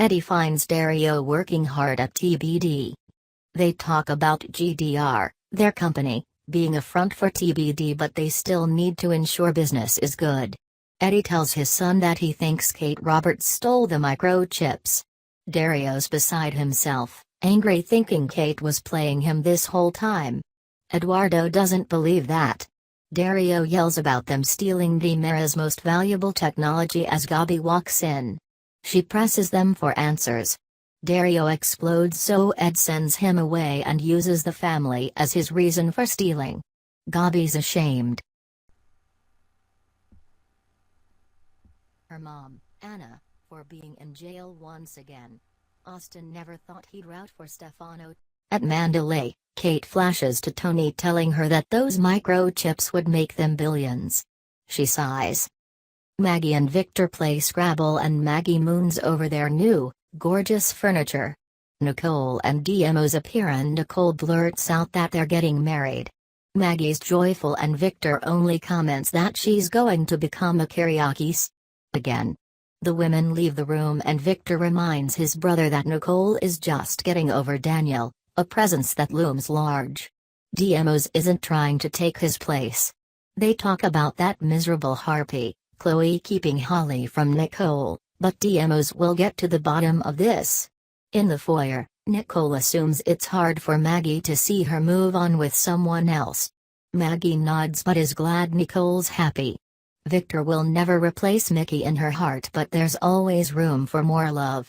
Eddie finds Dario working hard at TBD. They talk about GDR, their company, being a front for TBD, but they still need to ensure business is good. Eddie tells his son that he thinks Kate Roberts stole the microchips. Dario's beside himself, angry, thinking Kate was playing him this whole time. Eduardo doesn't believe that. Dario yells about them stealing Dimera's most valuable technology as Gabi walks in. She presses them for answers. Dario explodes, so Ed sends him away and uses the family as his reason for stealing. Gabi's ashamed. Her mom, Anna, for being in jail once again. Austin never thought he'd root for Stefano. At Mandalay, Kate flashes to Tony telling her that those microchips would make them billions. She sighs. Maggie and Victor play Scrabble and Maggie moons over their new, gorgeous furniture. Nicole and DMOs appear and Nicole blurts out that they're getting married. Maggie's joyful and Victor only comments that she's going to become a karaoke again. The women leave the room and Victor reminds his brother that Nicole is just getting over Daniel, a presence that looms large. DMOs isn't trying to take his place. They talk about that miserable harpy, Chloe, keeping Holly from Nicole, but DMOs will get to the bottom of this. In the foyer, Nicole assumes it's hard for Maggie to see her move on with someone else. Maggie nods but is glad Nicole's happy. Victor will never replace Mickey in her heart, but there's always room for more love.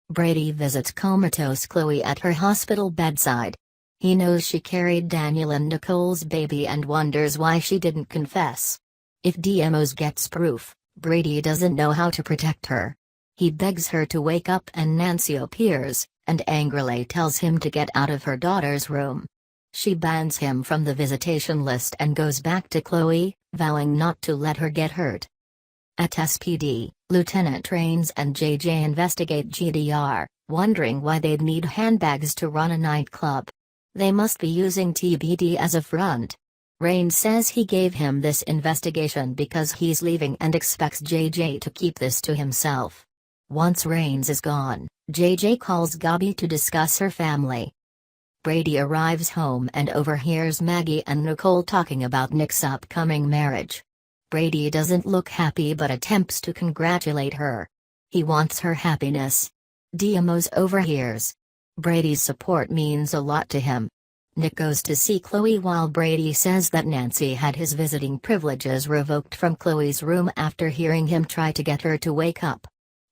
Brady visits comatose Chloe at her hospital bedside. He knows she carried Daniel and Nicole's baby and wonders why she didn't confess. If DMOs gets proof, Brady doesn't know how to protect her. He begs her to wake up and Nancy appears, and angrily tells him to get out of her daughter's room. She bans him from the visitation list and goes back to Chloe, vowing not to let her get hurt. At SPD, Lieutenant Raines and JJ investigate GDR, wondering why they'd need handbags to run a nightclub. They must be using TBD as a front. Raines says he gave him this investigation because he's leaving and expects JJ to keep this to himself. Once Raines is gone, JJ calls Gabi to discuss her family. Brady arrives home and overhears Maggie and Nicole talking about Nick's upcoming marriage. Brady doesn't look happy but attempts to congratulate her. He wants her happiness. DMOs overhears. Brady's support means a lot to him. Nick goes to see Chloe while Brady says that Nancy had his visiting privileges revoked from Chloe's room after hearing him try to get her to wake up.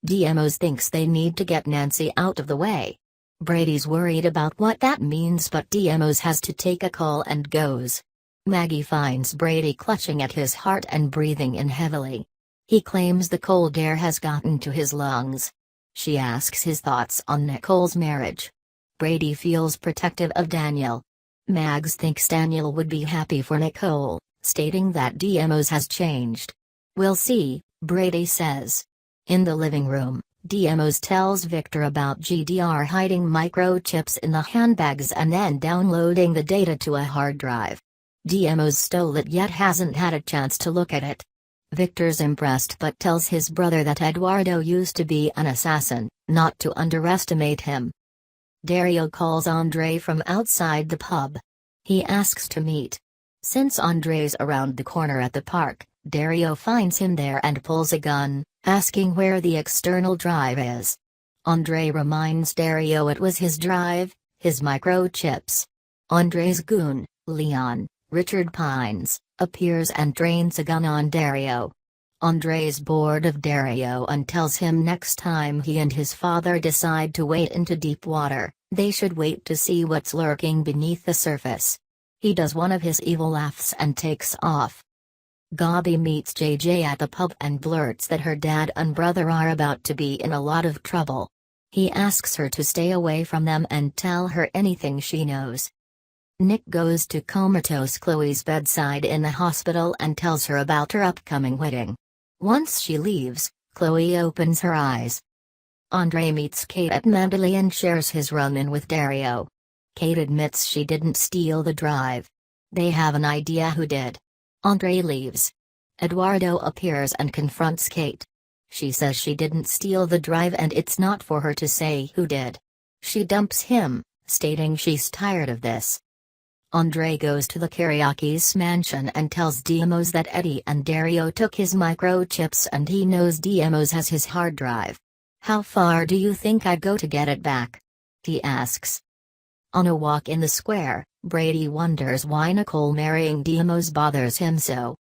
DMOs thinks they need to get Nancy out of the way. Brady's worried about what that means but DMOs has to take a call and goes. Maggie finds Brady clutching at his heart and breathing in heavily. He claims the cold air has gotten to his lungs. She asks his thoughts on Nicole's marriage. Brady feels protective of Daniel. Mags thinks Daniel would be happy for Nicole, stating that DMOs has changed. We'll see, Brady says. In the living room, DMOs tells Victor about GDR hiding microchips in the handbags and then downloading the data to a hard drive. DMOs stole it yet hasn't had a chance to look at it. Victor's impressed but tells his brother that Eduardo used to be an assassin, not to underestimate him. Dario calls Andre from outside the pub. He asks to meet. Since Andre's around the corner at the park, Dario finds him there and pulls a gun, asking where the external drive is. Andre reminds Dario it was his drive, his microchips. Andre's goon, Leon, Richard Pines, appears and trains a gun on Dario. Andre's bored of Dario and tells him next time he and his father decide to wade into deep water, they should wait to see what's lurking beneath the surface. He does one of his evil laughs and takes off. Gabi meets JJ at the pub and blurts that her dad and brother are about to be in a lot of trouble. He asks her to stay away from them and tell her anything she knows. Nick goes to comatose Chloe's bedside in the hospital and tells her about her upcoming wedding. Once she leaves, Chloe opens her eyes. Andre meets Kate at Mandalay and shares his run-in with Dario. Kate admits she didn't steal the drive. They have an idea who did. Andre leaves. Eduardo appears and confronts Kate. She says she didn't steal the drive and it's not for her to say who did. She dumps him, stating she's tired of this. Andre goes to the Kiriakis' mansion and tells Demos that Eddie and Dario took his microchips and he knows Demos has his hard drive. "How far do you think I'd go to get it back?" he asks. On a walk in the square, Brady wonders why Nicole marrying Demos bothers him so.